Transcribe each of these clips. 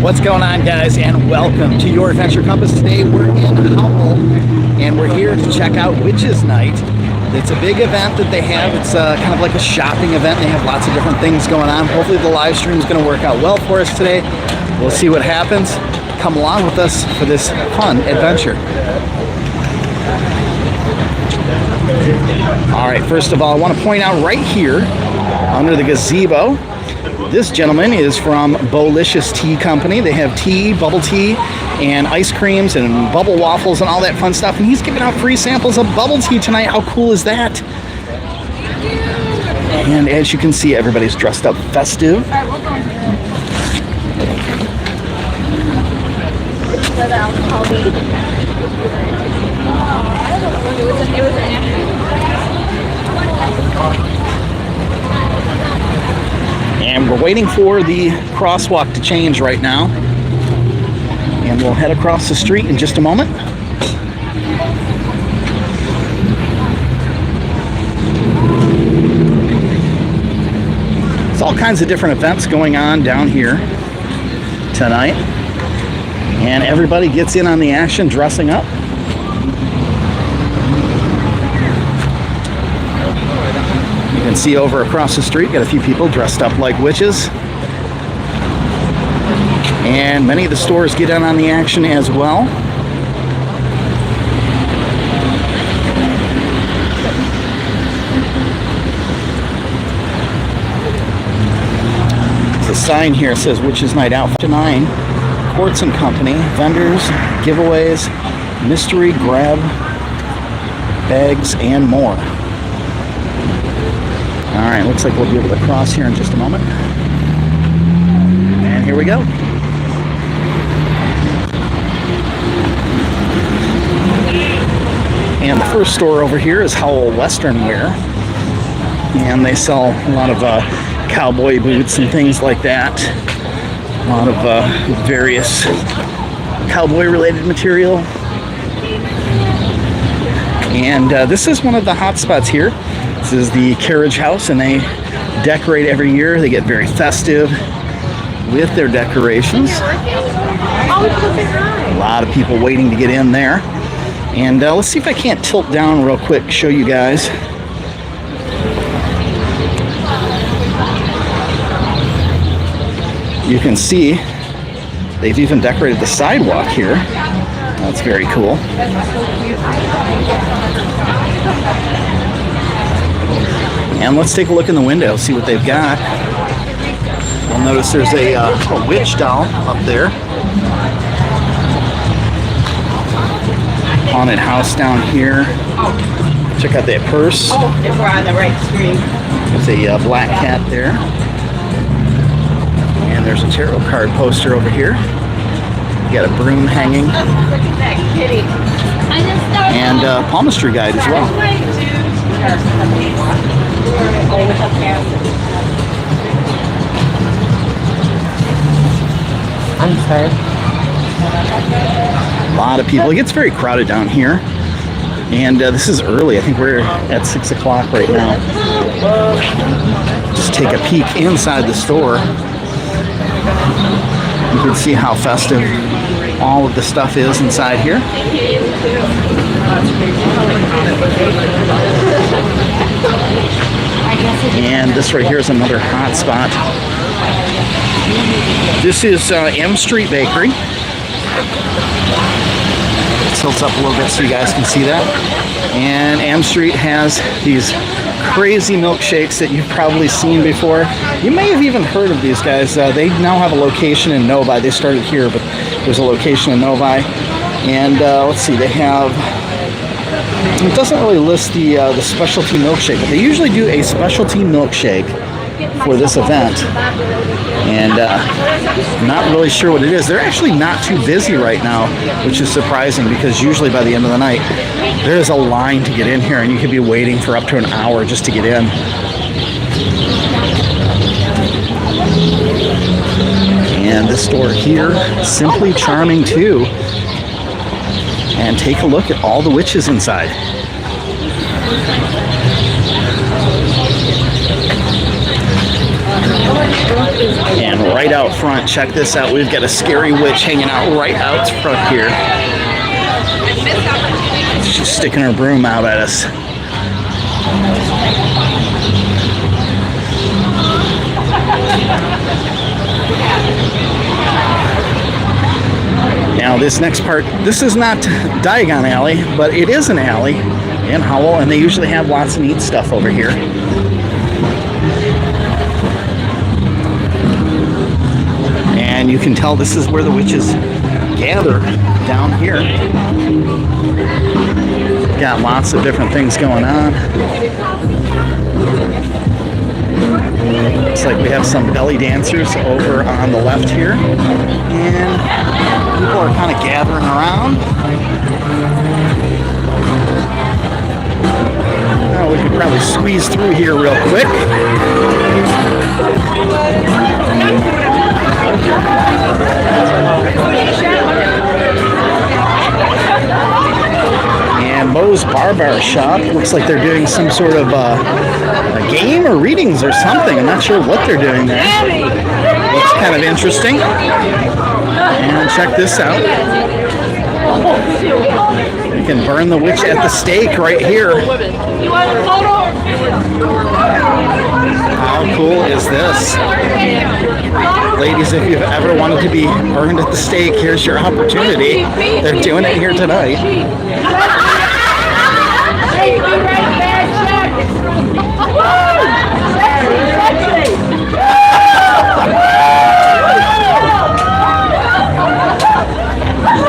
What's going on, guys, and welcome to your Adventure Compass. Today we're in Howell and we're here to check out Witches Night. It's a big event that they have. It's kind of like a shopping event. They have lots of different things going on. Hopefully the live stream is going to work out well for us today. We'll see what happens. Come along with us for this fun adventure. All right, first of all, I want to point out right here under the gazebo, this gentleman is from Bolicious Tea Company. They have tea, bubble tea, and ice creams and bubble waffles and all that fun stuff. And he's giving out free samples of bubble tea tonight. How cool is that? And as you can see, everybody's dressed up festive. And we're waiting for the crosswalk to change right now. And we'll head across the street in just a moment. There's all kinds of different events going on down here tonight. And everybody gets in on the action dressing up. You can see over across the street, got a few people dressed up like witches. And many of the stores get in on the action as well. There's a sign here that says Witches Night Out to 9. Quartz and Company, vendors, giveaways, mystery grab bags, and more. All right, looks like we'll be able to cross here in just a moment. And here we go. And the first store over here is Howell Western Wear. And they sell a lot of cowboy boots and things like that. A lot of various cowboy-related material. And this is one of the hot spots here. This is the carriage house, and they decorate every year. They get very festive with their decorations. A lot of people waiting to get in there. And let's see if I can't tilt down real quick, show you guys. You can see they've even decorated the sidewalk here. That's very cool. And let's take a look in the window, see what they've got. You'll notice there's a witch doll up there. Haunted house down here. Check out that purse. Oh, if we're on the right screen. There's a black cat there. And there's a tarot card poster over here. You got a broom hanging. And a palmistry guide as well. I'm sorry. A lot of people. It gets very crowded down here. And this is early. I think we're at 6 o'clock right now. Just take a peek inside the store. You can see how festive all of the stuff is inside here. And this right here is another hot spot. This is M Street Bakery. Tilts up a little bit so you guys can see that. And M Street has these crazy milkshakes that you've probably seen before. You may have even heard of these guys. They now have a location in Novi. They started here, but there's a location in Novi. And let's see, they have, it doesn't really list the specialty milkshake, but they usually do a specialty milkshake for this event. And I'm not really sure what it is. They're actually not too busy right now, which is surprising because usually by the end of the night, there's a line to get in here and you could be waiting for up to an hour just to get in. And this store here, simply charming too. And take a look at all the witches inside. And right out front, check this out. We've got a scary witch hanging out right out front here. She's sticking her broom out at us. Now this next part, this is not Diagon Alley, but it is an alley in Howell, and they usually have lots of neat stuff over here. And you can tell this is where the witches gather down here. Got lots of different things going on. Looks like we have some belly dancers over on the left here. And people are kind of gathering around. Oh, we could probably squeeze through here real quick. And Moe's Bar Shop, looks like they're doing some sort of a game or readings or something. I'm not sure what they're doing there. Looks kind of interesting. And check this out. You can burn the witch at the stake right here. How cool is this? Ladies, if you've ever wanted to be burned at the stake, here's your opportunity. They're doing it here tonight.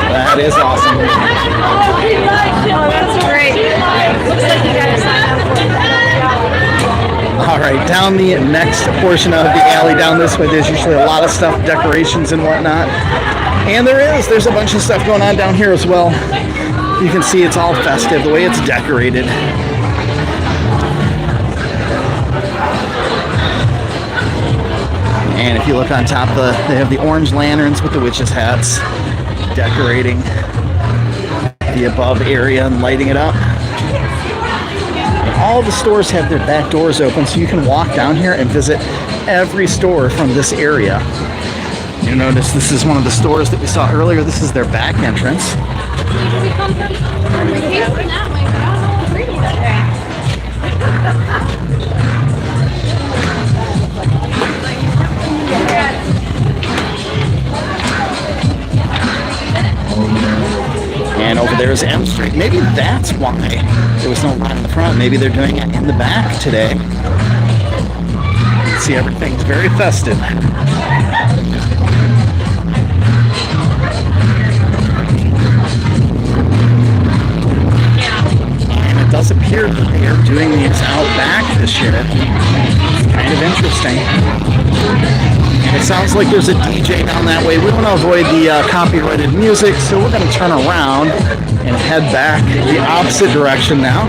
That is awesome. That's great. Looks like you got to sign up for it. All right, down the next portion of the alley, down this way, there's usually a lot of stuff, decorations and whatnot. And there's a bunch of stuff going on down here as well. You can see it's all festive, the way it's decorated. And if you look on top, they have the orange lanterns with the witches' hats, decorating the above area and lighting it up. And all the stores have their back doors open, so you can walk down here and visit every store from this area. You notice this is one of the stores that we saw earlier. This is their back entrance. We come from we came from that way, but I don't know what's reading that day. And over there is M Street. Maybe that's why there was no line in the front. Maybe they're doing it in the back today. See, everything's very festive. And it does appear that they are doing these out back this year. It's kind of interesting. And it sounds like there's a DJ down that way. We want to avoid the copyrighted music, so we're going to turn around and head back the opposite direction now,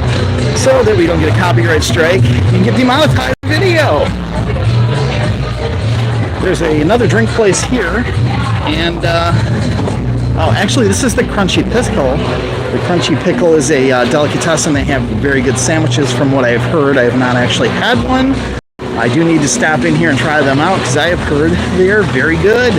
so that we don't get a copyright strike and get demonetized video. There's another drink place here, and oh, actually, this is the Crunchy Pickle. The Crunchy Pickle is a delicatessen. They have very good sandwiches, from what I've heard. I have not actually had one. I do need to stop in here and try them out because I have heard they are very good.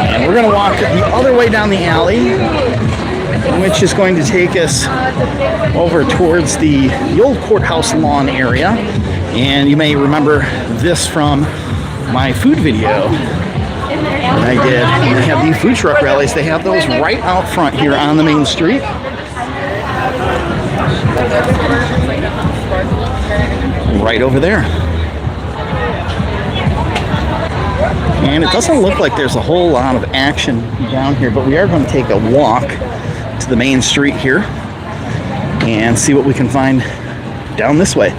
And we're going to walk the other way down the alley, which is going to take us over towards the old courthouse lawn area. And you may remember this from my food video that I did. And they have the food truck rallies. They have those right out front here on the main street. Right over there. And it doesn't look like there's a whole lot of action down here, but we are going to take a walk to the main street here and see what we can find down this way.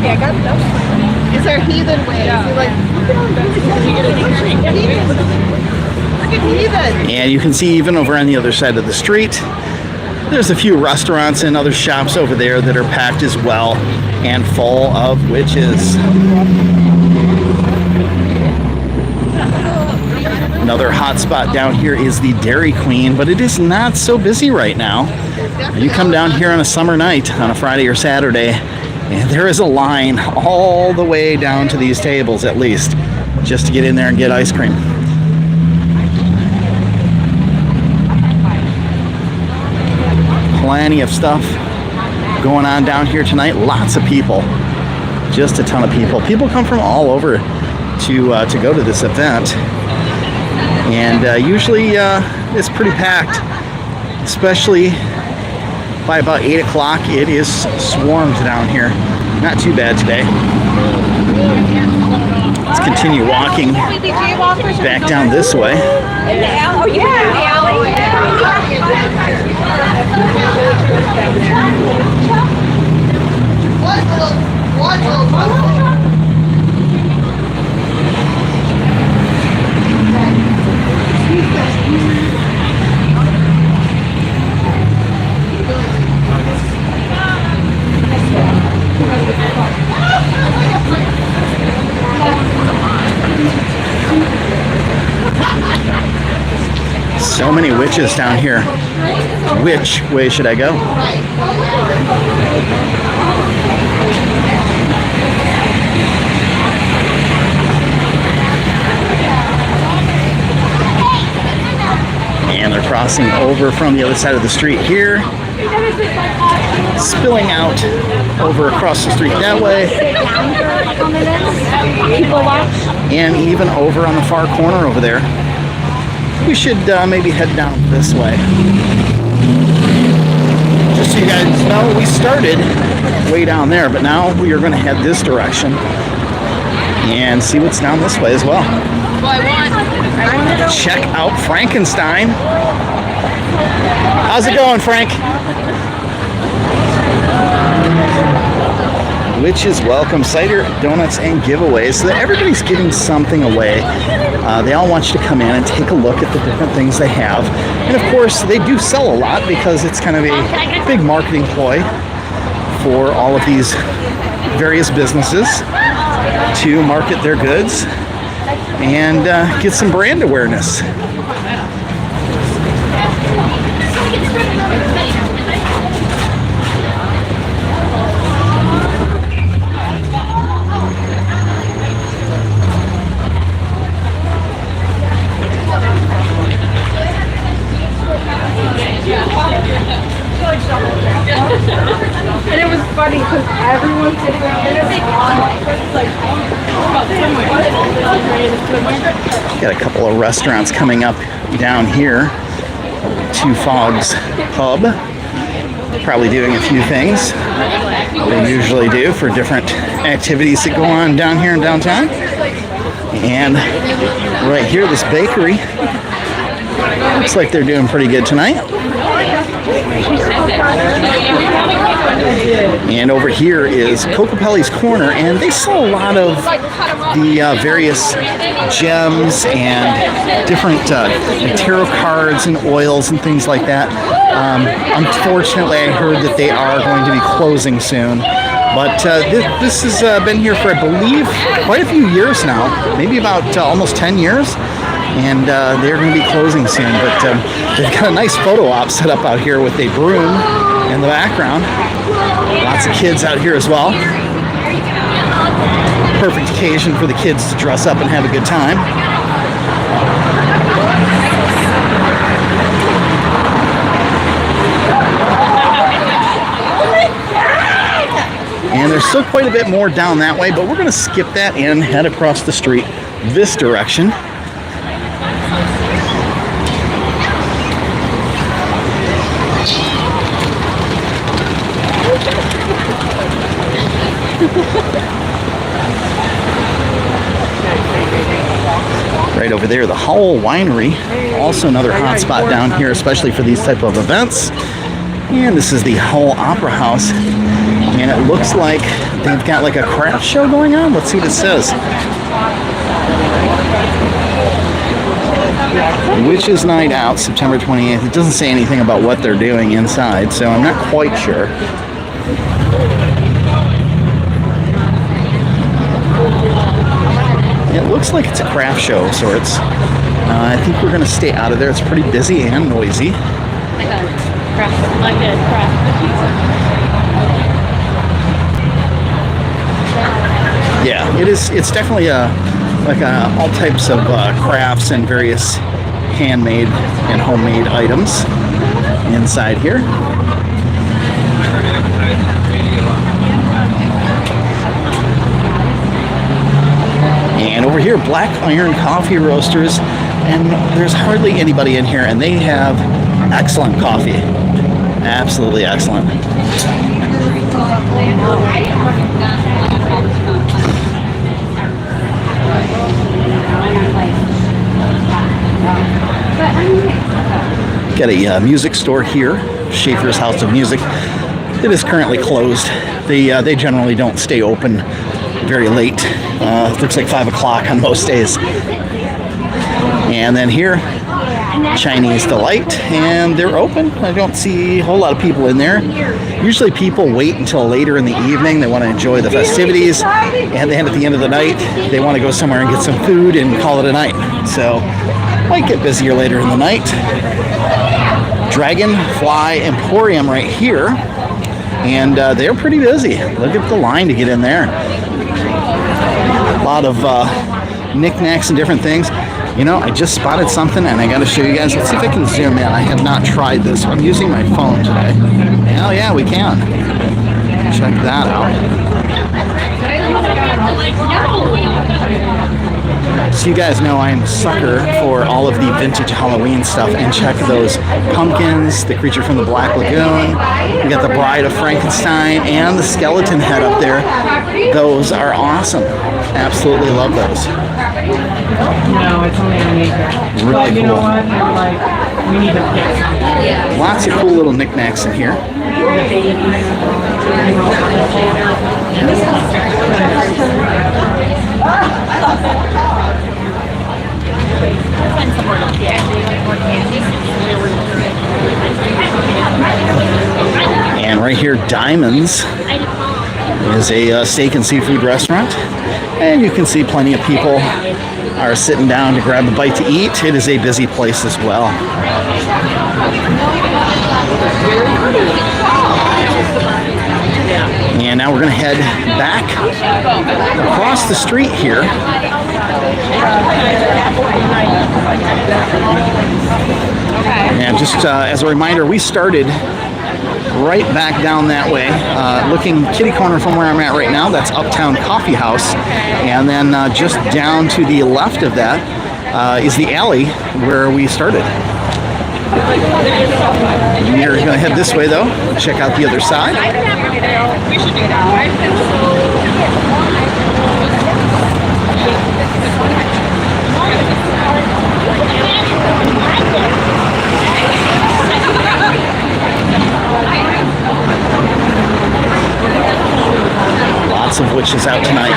Okay, I got those. Is there heathen ways? You're like, look at heathen. And you can see even over on the other side of the street, there's a few restaurants and other shops over there that are packed as well and full of witches. Another hot spot down here is the Dairy Queen, but it is not so busy right now. You come down here on a summer night, on a Friday or Saturday, and there is a line all the way down to these tables at least, just to get in there and get ice cream. Plenty of stuff going on down here tonight. Lots of people, just a ton of people. People come from all over to go to this event. And usually it's pretty packed, especially by about 8 o'clock. It is swarmed down here. Not too bad today. Let's continue walking back down this way. Oh, yeah. So many witches down here. Which way should I go? And they're crossing over from the other side of the street here, spilling out over across the street that way, and even over on the far corner over there. We should maybe head down this way. Just so you guys know, we started way down there, but now we are going to head this direction and see what's down this way as well. Check out Frankenstein. How's it going, Frank? Witches welcome, cider, donuts, and giveaways. So that everybody's giving something away. They all want you to come in and take a look at the different things they have. And of course, they do sell a lot because it's kind of a big marketing ploy for all of these various businesses to market their goods and get some brand awareness. And it was funny because everyone's sitting around Got a couple of restaurants coming up down here. Two Fogs Pub. Probably doing a few things they usually do for different activities that go on down here in downtown. And right here, this bakery. Looks like they're doing pretty good tonight. And over here is Cocopelli's Corner, and they sell a lot of the various gems and different tarot cards and oils and things like that. Unfortunately, I heard that they are going to be closing soon. But this has been here for, I believe, quite a few years now, maybe about almost 10 years. And they're going to be closing soon, but they've got a nice photo op set up out here with a broom in the background. Lots of kids out here as well. Perfect occasion for the kids to dress up and have a good time. And there's still quite a bit more down that way, but we're going to skip that and head across the street this direction. Right over there, the Howell Winery, also another hot spot down here, especially for these type of events. And this is the Howell Opera House. And it looks like they've got like a craft show going on. Let's see what it says. Witches Night Out, September 28th. It doesn't say anything about what they're doing inside, so I'm not quite sure. It looks like it's a craft show of sorts. I think we're going to stay out of there. It's pretty busy and noisy. Yeah, it is. It's definitely all types of crafts and various handmade and homemade items inside here. And over here, Black Iron Coffee Roasters, and there's hardly anybody in here, and they have excellent coffee. Absolutely excellent. Got a music store here, Schaefer's House of Music. It is currently closed. They generally don't stay open very late. It looks like 5 o'clock on most days. And then here, Chinese Delight, and they're open. I don't see a whole lot of people in there. Usually people wait until later in the evening. They want to enjoy the festivities, and then at the end of the night, they want to go somewhere and get some food and call it a night. So, might get busier later in the night. Dragonfly Emporium right here, and they're pretty busy. Look at the line to get in there. A lot of knickknacks and different things. You know, I just spotted something and I got to show you guys. Let's see if I can zoom in. I have not tried this. I'm using my phone today. Hell yeah, we can. Check that out. So you guys know I'm a sucker for all of the vintage Halloween stuff, and check those pumpkins, the creature from the Black Lagoon. We got the Bride of Frankenstein and the skeleton head up there. Those are awesome. Absolutely love those. No, it's only an acre. Really But you know cool. what? They're like, we need to pick something. Lots of cool little knickknacks in here. And right here, Diamonds is a steak and seafood restaurant. And you can see plenty of people are sitting down to grab a bite to eat. It is a busy place as well. And now we're going to head back across the street here. And just as a reminder, we started right back down that way, looking kitty corner from where I'm at right now. That's Uptown Coffee House, and then just down to the left of that is the alley where we started. We're going to head this way though, check out the other side. We should do that. Lots of witches out tonight.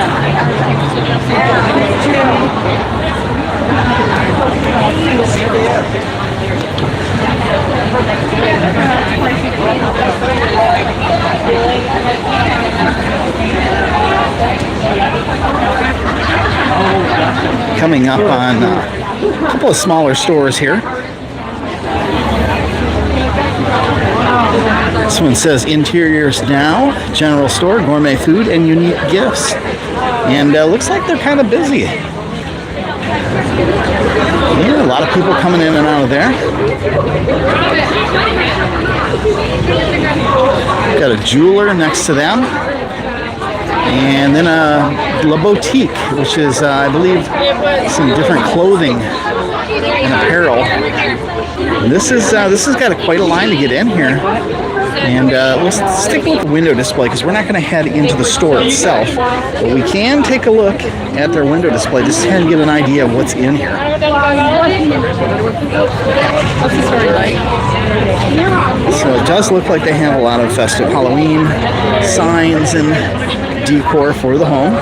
Coming up on a couple of smaller stores here. This one says Interiors Now, General Store, Gourmet Food, and Unique Gifts. And looks like they're kind of busy. Yeah, a lot of people coming in and out of there. Got a jeweler next to them. And then a La Boutique, which is, I believe, some different clothing and apparel. And this has got quite a line to get in here. And let's stick with the window display because we're not going to head into the store itself. But we can take a look at their window display just to kind of get an idea of what's in here. So it does look like they have a lot of festive Halloween signs and decor for the home.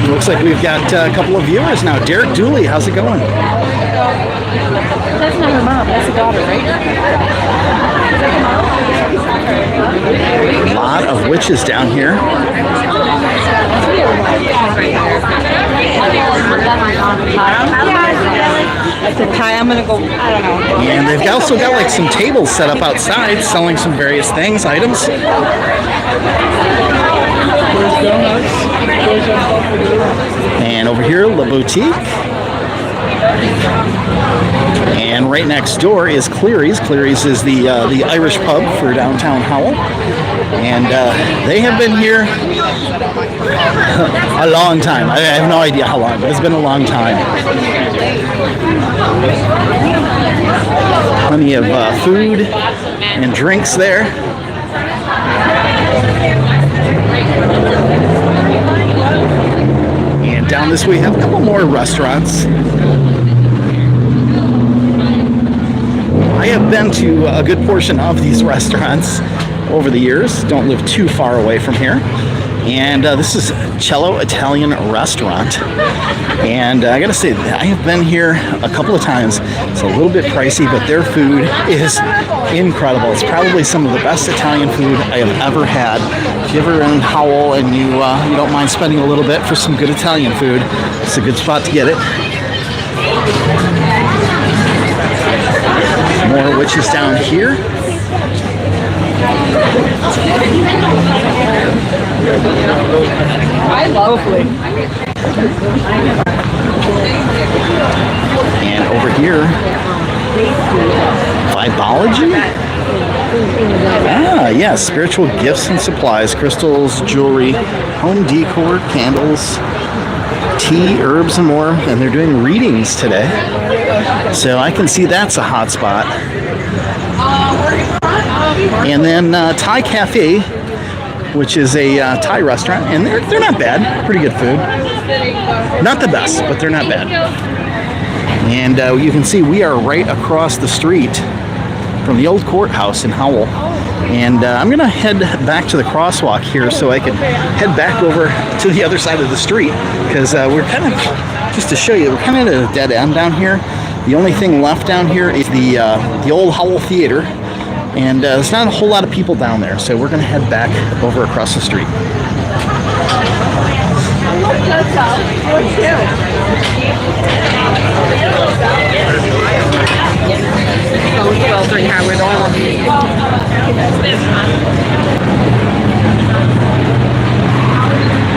Looks like we've got a couple of viewers now. Derek Dooley, how's it going? That's not her mom. That's the daughter, right? A lot of witches down here. The tie, I'm gonna go. I don't know. And they've also got like some tables set up outside selling some various things, items. And over here, La Boutique. And right next door is Cleary's. Cleary's is the Irish pub for downtown Howell. And they have been here a long time. I have no idea how long, but it's been a long time. Plenty of food and drinks there. And down this way, we have a couple more restaurants. I have been to a good portion of these restaurants over the years. Don't live too far away from here. And this is Cello Italian Restaurant. And I gotta say, I have been here a couple of times. It's a little bit pricey, but their food is incredible. It's probably some of the best Italian food I have ever had. If you're ever in Howell and you don't mind spending a little bit for some good Italian food, it's a good spot to get it. More witches down here. I love it. And over here, Vibology? Ah, yeah, spiritual gifts and supplies, crystals, jewelry, home decor, candles, tea, herbs, and more. And they're doing readings today. So I can see that's a hot spot. And then Thai Cafe, which is a Thai restaurant, and they're not bad. Pretty good food. Not the best, but they're not bad. And you can see we are right across the street from the old courthouse in Howell. And I'm going to head back to the crosswalk here so I can head back over to the other side of the street because we're kind of, just to show you, we're kind of at a dead end down here. The only thing left down here is the old Howell Theater. And there's not a whole lot of people down there, so we're going to head back over across the street.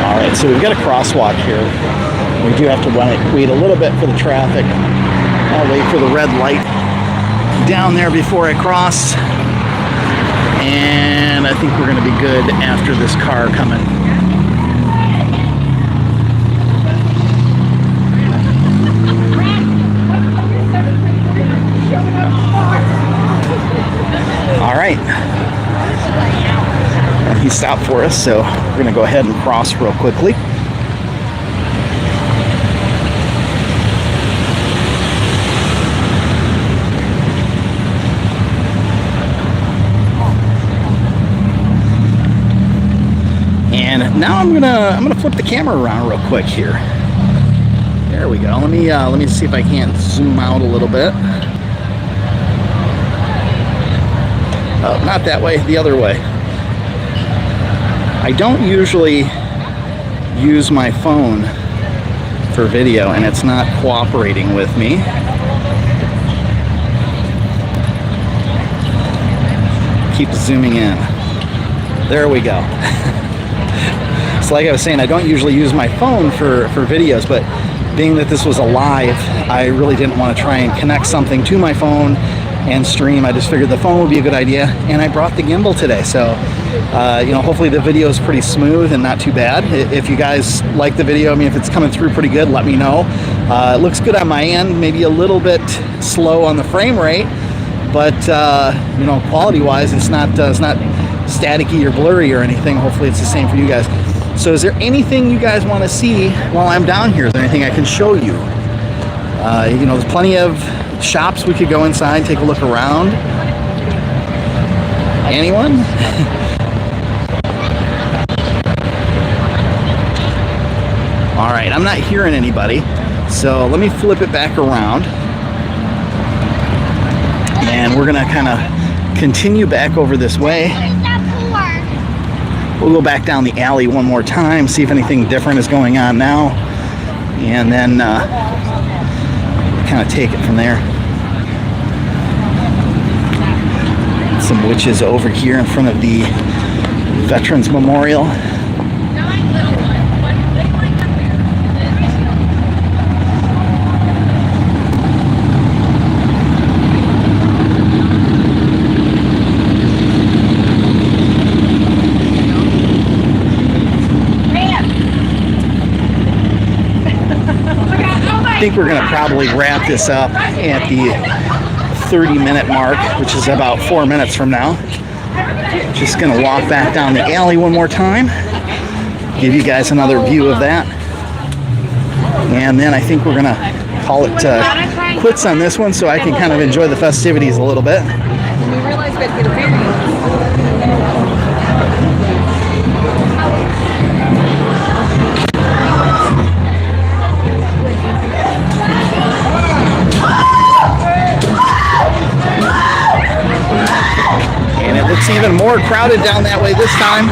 All right, so we've got a crosswalk here. We do have to wait a little bit for the traffic. I'll wait for the red light down there before I cross. And I think we're going to be good after this car coming. All right. And he stopped for us, so we're going to go ahead and cross real quickly. And now I'm gonna flip the camera around real quick here. There we go. Let me see if I can't zoom out a little bit. Oh, not that way, the other way. I don't usually use my phone for video and it's not cooperating with me. Keep zooming in. There we go. So like I was saying, I don't usually use my phone for videos, but being that this was a live, I really didn't want to try and connect something to my phone and stream. I just figured the phone would be a good idea, and I brought the gimbal today, so You know, hopefully the video is pretty smooth and not too bad. If you guys like the video, I mean, if it's coming through pretty good, let me know. It looks good on my end, maybe a little bit slow on the frame rate, but you know, quality-wise, it's not staticky or blurry or anything. Hopefully it's the same for you guys. So is there anything you guys want to see while I'm down here? Is there anything I can show you? You know, there's plenty of shops we could go inside, take a look around. Anyone? All right, I'm not hearing anybody, so let me flip it back around. And we're gonna kind of continue back over this way. We'll go back down the alley one more time, see if anything different is going on now, and then kind of take it from there. Some witches over here in front of the Veterans Memorial. I think we're going to probably wrap this up at the 30-minute mark, which is about 4 minutes from now. Just going to walk back down the alley one more time, give you guys another view of that, and then I think we're going to call it quits on this one so I can kind of enjoy the festivities a little bit. We realized we had to get a variance. And it looks even more crowded down that way this time.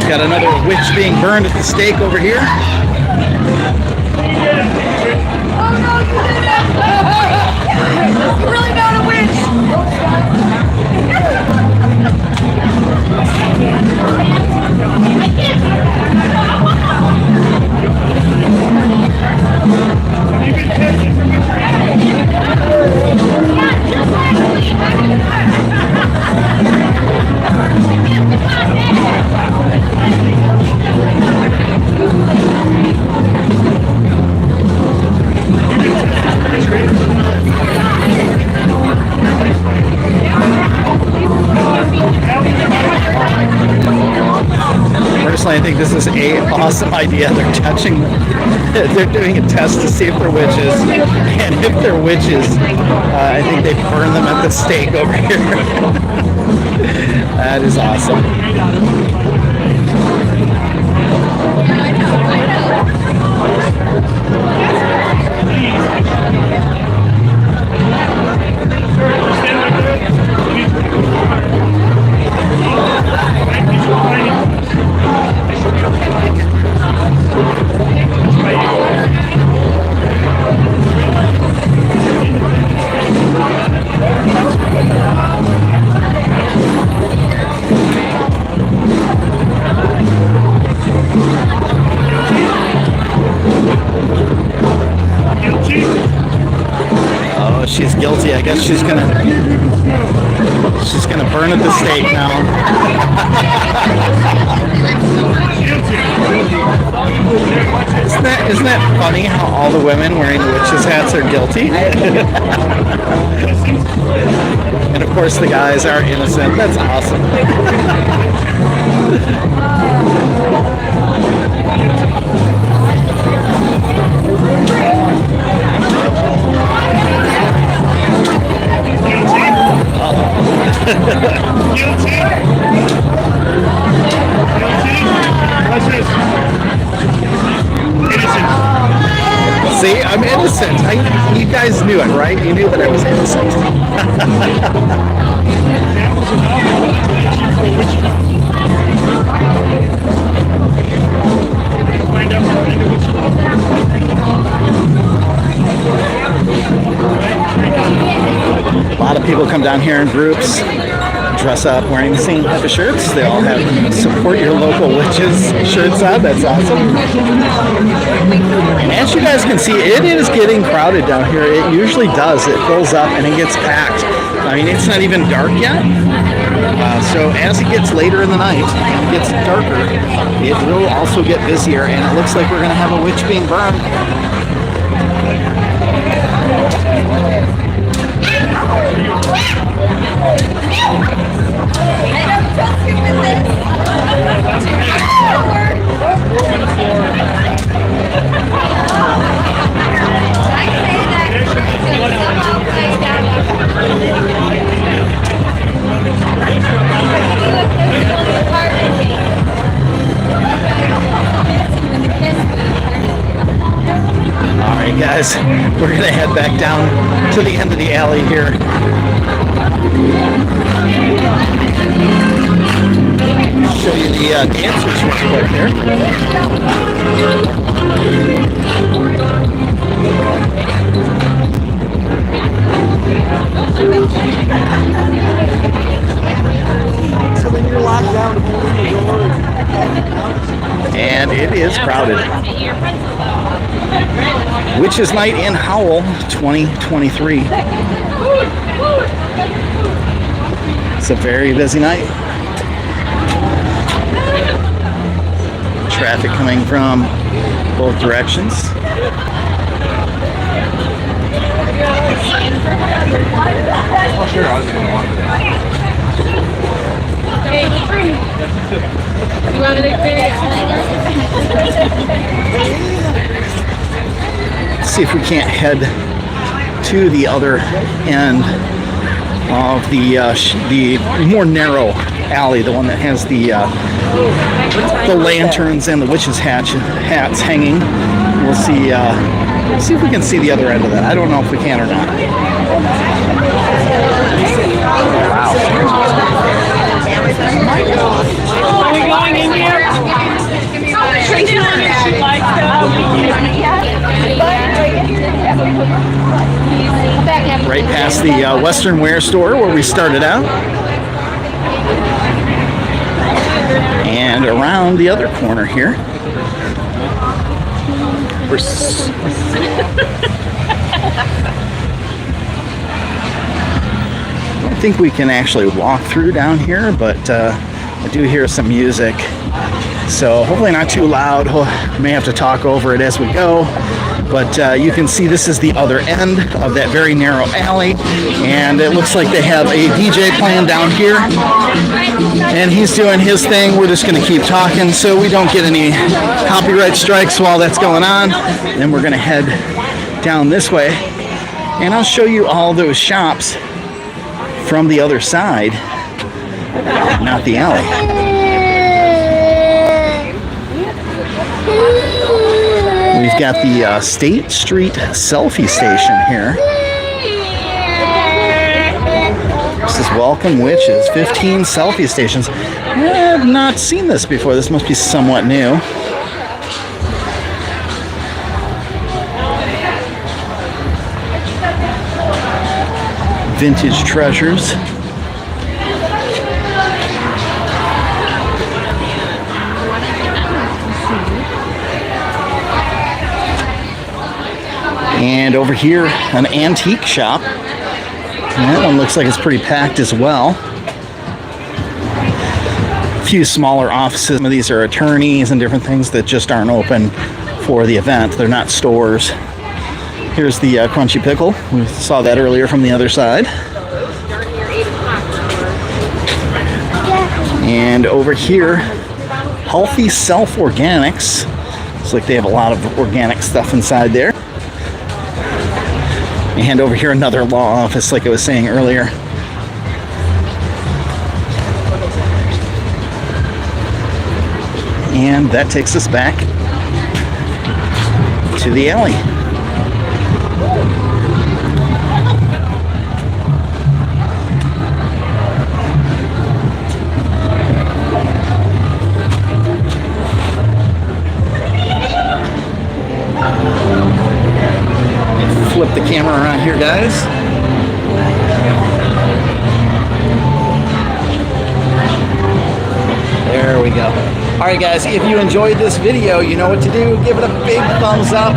Got another witch being burned at the stake over here. Oh no, you did it! You really found a witch! Personally, I think this is an awesome idea. They're touching, they're doing a test to see if they're witches, and if they're witches, I think they burn them at the stake over here. That is awesome. Oh, she's guilty. I guess she's gonna burn at the stake now. Isn't that funny how all the women wearing the witches hats are guilty? And of course the guys are innocent. That's awesome. See, I'm innocent. You guys knew it, right? You knew that I was innocent. A lot of people come down here in groups, dress up wearing the same type of shirts. They all have support your local witches shirts on. That's awesome. And as you guys can see, it is getting crowded down here. It usually does. It fills up and it gets packed. I mean, it's not even dark yet. So as it gets later in the night, it gets darker, it will also get busier, and it looks like we're going to have a witch being burned. I don't trust you with this. I say that somehow play down. All right, guys, we're going to head back down to the end of the alley here. Show you the dancers real quick there. So then you're locked down to open the door. And it is crowded. Witches Night in Howell 2023. It's a very busy night. Traffic coming from both directions. Oh, sure, I was going to walk it. You want to experience? See if we can't head to the other end of the more narrow alley, the one that has the lanterns and the witches' hats hanging. We'll see if we can see the other end of that. I don't know if we can or not. Wow. Are we going in here? Right past the Western Wear store where we started out. And around the other corner here. I don't think we can actually walk through down here, but I do hear some music. So hopefully not too loud. May have to talk over it as we go. But you can see this is the other end of that very narrow alley. And it looks like they have a DJ playing down here. And he's doing his thing. We're just going to keep talking so we don't get any copyright strikes while that's going on. Then we're going to head down this way. And I'll show you all those shops from the other side, not the alley. We've got the State Street selfie station here. This is Welcome Witches, 15 selfie stations. I have not seen this before. This must be somewhat new. Vintage treasures. And over here, an antique shop. And that one looks like it's pretty packed as well. A few smaller offices. Some of these are attorneys and different things that just aren't open for the event. They're not stores. Here's the Crunchy Pickle. We saw that earlier from the other side. And over here, Healthy Self Organics. Looks like they have a lot of organic stuff inside there. And over here, another law office, like I was saying earlier. And that takes us back to the alley. Flip the camera around here, guys. There we go. All right, guys, if you enjoyed this video, you know what to do. Give it a big thumbs up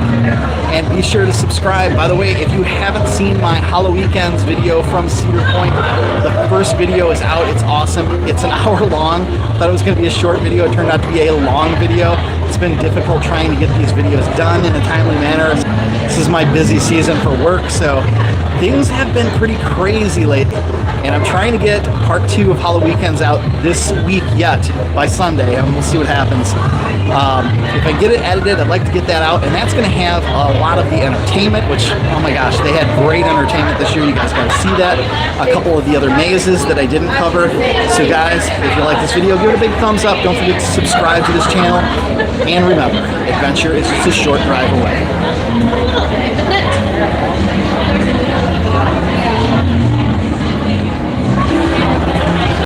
and be sure to subscribe. By the way, if you haven't seen my Halloween video from Cedar Point, the first video is out. It's awesome. It's an hour long. I thought it was going to be a short video. It turned out to be a long video. It's been difficult trying to get these videos done in a timely manner. This is my busy season for work, so things have been pretty crazy lately. And I'm trying to get part 2 of Halloween out this week yet, by Sunday, and we'll see what happens. If I get it edited, I'd like to get that out, and that's going to have a lot of the entertainment, which, oh my gosh, they had great entertainment this year. You guys got to see that. A couple of the other mazes that I didn't cover. So guys, if you like this video, give it a big thumbs up. Don't forget to subscribe to this channel. And remember, adventure is just a short drive away.